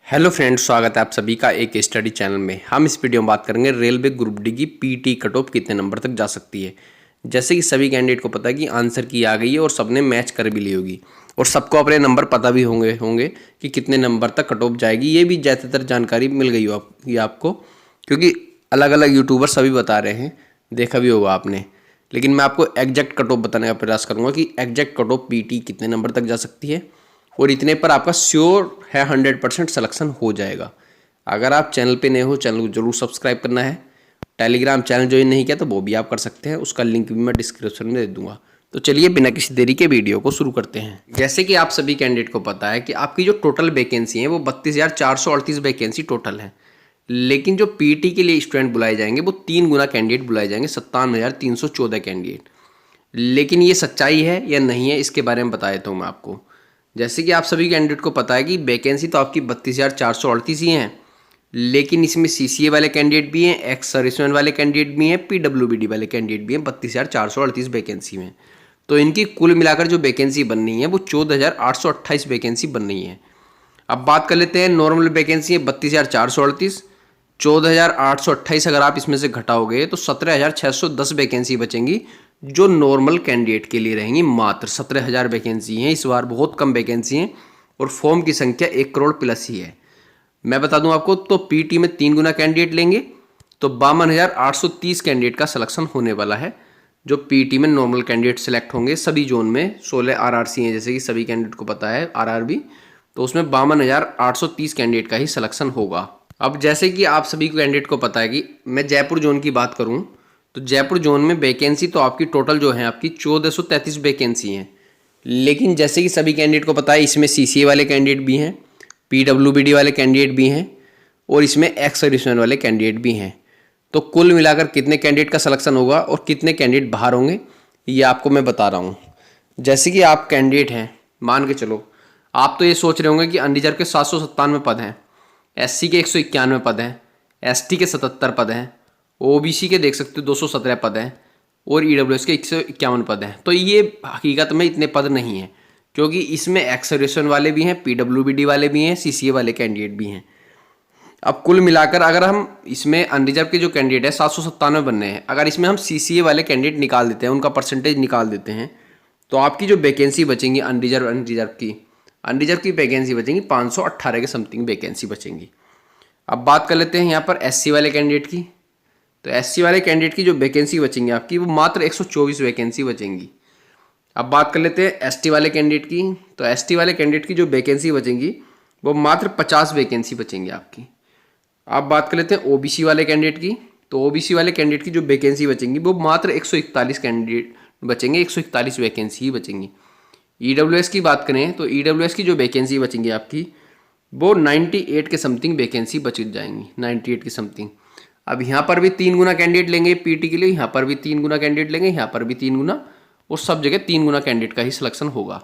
Hello friends, स्वागत है आप सभी का एक स्टडी चैनल में। हम इस वीडियो में बात करेंगे रेलवे ग्रुप डी की पीटी कट ऑफ कितने नंबर तक जा सकती है। जैसे कि सभी कैंडिडेट को पता है कि आंसर की आ गई है और सबने मैच कर भी ली होगी और सबको अपने नंबर पता भी होंगे कि कितने नंबर तक कट ऑफ जाएगी। ये भी ज़्यादातर जानकारी मिल गई हो ये आपको, क्योंकि अलग अलग यूट्यूबर सभी बता रहे हैं, देखा भी होगा आपने। लेकिन मैं आपको एग्जैक्ट कट ऑफ बताने का प्रयास करूँगा कि एग्जैक्ट कट ऑफ पीटी कितने नंबर तक जा सकती है और इतने पर आपका श्योर है 100% सिलेक्शन हो जाएगा। अगर आप चैनल पे नए हो, चैनल को जरूर सब्सक्राइब करना है। टेलीग्राम चैनल ज्वाइन नहीं किया तो वो भी आप कर सकते हैं, उसका लिंक भी मैं डिस्क्रिप्शन में दे दूंगा। तो चलिए बिना किसी देरी के वीडियो को शुरू करते हैं। जैसे कि आप सभी कैंडिडेट को पता है कि आपकी जो टोटल वैकेंसी है वो 32,438 वैकेंसी टोटल है। लेकिन जो पीटी के लिए स्टूडेंट बुलाए जाएंगे वो 3 गुना कैंडिडेट बुलाए जाएंगे, 57,314 कैंडिडेट। लेकिन ये सच्चाई है या नहीं है, इसके बारे में बता देता हूँ मैं आपको। जैसे कि आप सभी कैंडिडेट को पता है कि वैकेंसी तो आपकी 32,438 ही हैं, लेकिन इसमें सीसीए वाले कैंडिडेट भी हैं, एक्स सर्विसमैन वाले कैंडिडेट भी हैं, पीडब्ल्यूबीडी वाले कैंडिडेट भी हैं 32,438 वैकेंसी में। तो इनकी कुल मिलाकर जो वैकेंसी बननी है वो 14,828 वैकेंसी बननी है। अब बात कर लेते हैं, नॉर्मल वैकेंसी है 32,438, 14,828 अगर आप इसमें से घटाओगे तो 17,610 वैकेंसी बचेंगी जो नॉर्मल कैंडिडेट के लिए रहेंगी। मात्र 17,000 वैकेंसी हैं इस बार, बहुत कम वैकेंसी हैं और फॉर्म की संख्या 1 करोड़ प्लस ही है। मैं बता दूं आपको, तो पीटी में 3 गुना कैंडिडेट लेंगे तो 52,830 कैंडिडेट का सिलेक्शन होने वाला है। जो पीटी में नॉर्मल कैंडिडेट सेलेक्ट होंगे सभी जोन में, 16 आरआरसी हैं जैसे कि सभी कैंडिडेट को पता है, आरआरबी, तो उसमें 52,830 कैंडिडेट का ही सिलेक्शन होगा। अब जैसे कि आप सभी कैंडिडेट को पता है कि मैं जयपुर जोन की बात करूं तो जयपुर जोन में वैकेंसी तो आपकी टोटल जो है आपकी 1433 वैकेंसी हैं। लेकिन जैसे कि सभी कैंडिडेट को पता है इसमें सीसीए वाले कैंडिडेट भी हैं, पीडब्ल्यूबीडी वाले कैंडिडेट भी हैं और इसमें एक्स सर्विसमैन वाले कैंडिडेट भी हैं। तो कुल मिलाकर कितने कैंडिडेट का सिलेक्शन होगा और कितने कैंडिडेट बाहर होंगे ये आपको मैं बता रहा हूँ। जैसे कि आप कैंडिडेट हैं, मान के चलो आप तो ये सोच रहे होंगे कि अनरिजर्व के 797 पद हैं, एससी के 191 पद हैं, एसटी के 77 पद हैं, ओबीसी के देख सकते हो 217 पद हैं और ईडब्ल्यूएस के 151 पद हैं। तो ये हकीकत में इतने पद नहीं हैं, क्योंकि इसमें एक्स सर्विसमैन वाले भी हैं, पीडब्ल्यूबीडी वाले भी हैं, सीसीए वाले कैंडिडेट भी हैं। अब कुल मिलाकर अगर हम इसमें अनरिजर्व के जो कैंडिडेट है 797 बनने हैं, अगर इसमें हम सीसीए वाले कैंडिडेट निकाल देते हैं, उनका परसेंटेज निकाल देते हैं, तो आपकी जो वैकेंसी बचेंगी अनरिजर्व की वैकेंसी बचेंगी 518 के समथिंग वैकेंसी बचेंगी। अब बात कर लेते हैं यहाँ पर एससी वाले कैंडिडेट की। तो एससी वाले कैंडिडेट की जो वैकेंसी बचेंगी आपकी वो मात्र 124 वैकेंसी बचेंगी। अब बात कर लेते हैं एसटी वाले कैंडिडेट की। तो एसटी वाले कैंडिडेट की जो वैकेंसी बचेंगी वो मात्र 50 वैकेंसी बचेंगी आपकी। अब बात कर लेते हैं ओबीसी वाले कैंडिडेट की। तो ओबीसी वाले कैंडिडेट की जो वैकेंसी बचेंगी वो मात्र 141 कैंडिडेट बचेंगे, 141 वैकेंसी ही बचेंगी। ईडब्ल्यूएस की बात करें तो ईडब्ल्यूएस की जो वैकेंसी बचेंगी आपकी वो 98 के समथिंग वैकेंसी बच जाएंगी, 98 के समथिंग। अब यहाँ पर भी 3 गुना कैंडिडेट लेंगे पीटी के लिए, यहाँ पर भी 3 गुना कैंडिडेट लेंगे, यहाँ पर भी 3 गुना, और सब जगह 3 गुना कैंडिडेट का ही सिलेक्शन होगा।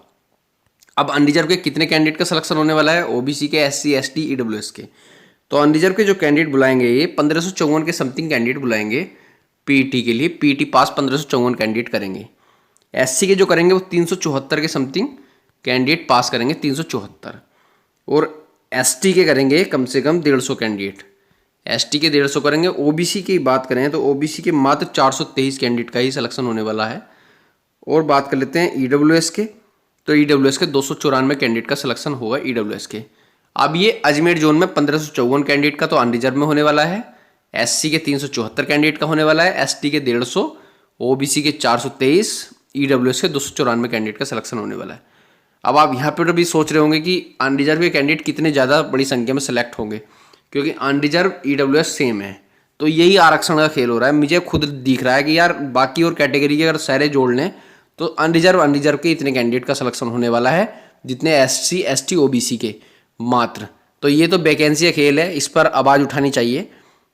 अब अनरिजर्व के कितने कैंडिडेट का सिलेक्शन होने वाला है? ओबीसी के, एससी, एसटी, ईडब्ल्यूएस के। तो अनरिजर्व के जो कैंडिडेट बुलाएंगे ये 1554 के समथिंग कैंडिडेट बुलाएंगे पीटी के लिए। पीटी पास 1554 कैंडिडेट करेंगे। एससी के जो करेंगे वो 374 के समथिंग कैंडिडेट पास करेंगे, 374। और एसटी के करेंगे कम से कम 150 कैंडिडेट, एसटी के 150 करेंगे। ओबीसी की बात करें तो ओबीसी के मात्र 423 कैंडिडेट का ही सिलेक्शन होने वाला है। और बात कर लेते हैं ईडब्ल्यूएस के। तो ईडब्ल्यूएस के 294 कैंडिडेट का सिलेक्शन होगा ईडब्ल्यूएस के। अब ये अजमेर जोन में 1554 कैंडिडेट का तो अनरिजर्व में होने वाला है, एससी के 374 कैंडिडेट का होने वाला है, एसटी के 150, ओबीसी के 423, ईडब्ल्यूएस के 294 कैंडिडेट का सिलेक्शन होने वाला है। अब आप यहाँ पर भी सोच रहे होंगे कि अनरिजर्व के कैंडिडेट कितने ज़्यादा बड़ी संख्या में सेलेक्ट होंगे, क्योंकि अनरिजर्व ईडब्ल्यूएस सेम है। तो यही आरक्षण का खेल हो रहा है। मुझे खुद दिख रहा है कि यार बाकी और कैटेगरी के अगर सारे जोड़ लें तो अनरिजर्व के इतने कैंडिडेट का सिलेक्शन होने वाला है जितने एससी, एसटी, ओबीसी के मात्र। तो ये तो वैकेंसी का खेल है, इस पर आवाज़ उठानी चाहिए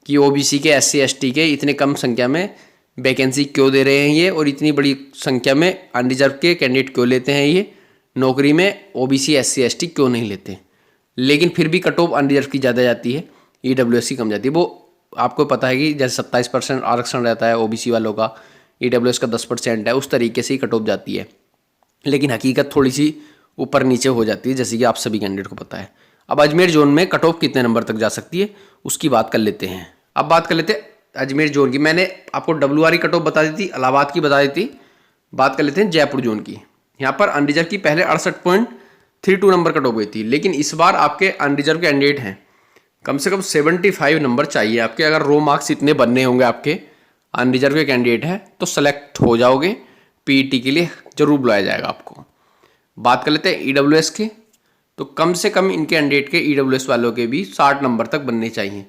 कि ओबीसी के, एससी, एसटी के इतने कम संख्या में वैकेंसी क्यों दे रहे हैं ये, और इतनी बड़ी संख्या में अनरिजर्व के कैंडिडेट क्यों लेते हैं ये नौकरी में, ओबीसी, एससी, एसटी क्यों नहीं लेते। लेकिन फिर भी कट ऑफ अनरिजर्व की ज़्यादा जाती है, ईडब्ल्यूएस की कम जाती है। वो आपको पता है कि जैसे 27% आरक्षण रहता है ओबीसी वालों का, ईडब्ल्यूएस का 10% है, उस तरीके से ही कट ऑफ जाती है। लेकिन हकीकत थोड़ी सी ऊपर नीचे हो जाती है, जैसे कि आप सभी कैंडिडेट को पता है। अब अजमेर जोन में कट ऑफ कितने नंबर तक जा सकती है उसकी बात कर लेते हैं। अब बात कर लेते हैं अजमेर जोन की। मैंने आपको WRE कट ऑफ बता दी थी, इलाहाबाद की बता दी थी। बात कर लेते हैं जयपुर जोन की। यहाँ पर अनरिजर्व की पहले 68.32 नंबर कट ऑफ गई थी, लेकिन इस बार आपके अनरिजर्व के कैंडिडेट हैं, कम से कम 75 नंबर चाहिए आपके। अगर रो मार्क्स इतने बनने होंगे आपके, अनरिजर्व के कैंडिडेट हैं, तो सेलेक्ट हो जाओगे। पीईटी के लिए जरूर बुलाया जाएगा आपको। बात कर लेते हैं ईडब्ल्यूएस के, तो कम से कम इनके कैंडिडेट के ईडब्ल्यूएस वालों के भी 60 नंबर तक बनने चाहिए।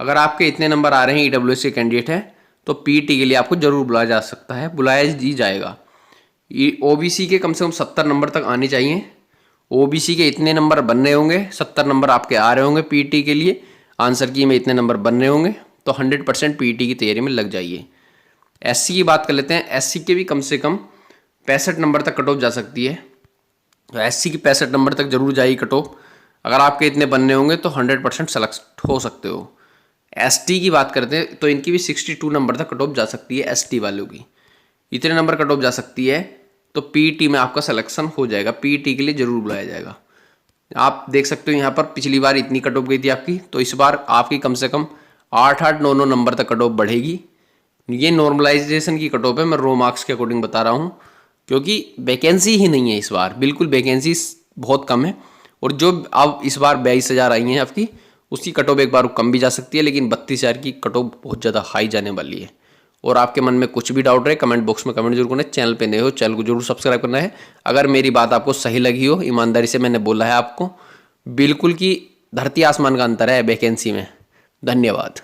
अगर आपके इतने नंबर आ रहे हैं ईडब्ल्यूएस के कैंडिडेट हैं, तो पीईटी के लिए आपको जरूर बुलाया जा सकता है, बुलाया ही जाएगा। ओबीसी के कम से कम 70 नंबर तक आने चाहिए। ओबीसी के इतने नंबर बनने होंगे, 70 नंबर आपके आ रहे होंगे पीईटी के लिए, आंसर की में इतने नंबर बनने होंगे, तो 100% पीईटी की तैयारी में लग जाइए। एससी की बात कर लेते हैं। एससी के भी कम से कम 65 नंबर तक कट ऑफ जा सकती है, तो एससी की 65 नंबर तक जरूर जाइए कट ऑफ। अगर आपके इतने बनने होंगे तो 100% सेलेक्ट हो सकते हो। एसटी की बात करते हैं तो इनकी भी 62 नंबर तक कट ऑफ जा सकती है। एसटी वालों की इतने नंबर कट ऑफ जा सकती है, तो पीईटी में आपका सिलेक्शन हो जाएगा। पीईटी के लिए जरूर बुलाया जाएगा। आप देख सकते हो यहाँ पर पिछली बार इतनी कट ऑफ गई थी आपकी, तो इस बार आपकी कम से कम 8-9 नंबर तक कट ऑफ बढ़ेगी। ये नॉर्मलाइजेशन की कट ऑफ है, मैं रो मार्क्स के अकॉर्डिंग बता रहा हूँ, क्योंकि वैकेंसी ही नहीं है इस बार, बिल्कुल वैकेंसी बहुत कम है। और जो अब इस बार 22,000 आई हैं आपकी, उसकी कट ऑफ एक बार कम भी जा सकती है, लेकिन 32,000 की कट ऑफ बहुत ज़्यादा हाई जाने वाली है। और आपके मन में कुछ भी डाउट रहे कमेंट बॉक्स में कमेंट जरूर करना। चैनल पे नए हो चैनल को जरूर सब्सक्राइब करना है। अगर मेरी बात आपको सही लगी हो, ईमानदारी से मैंने बोला है आपको, बिल्कुल कि धरती आसमान का अंतर है वैकेंसी में। धन्यवाद।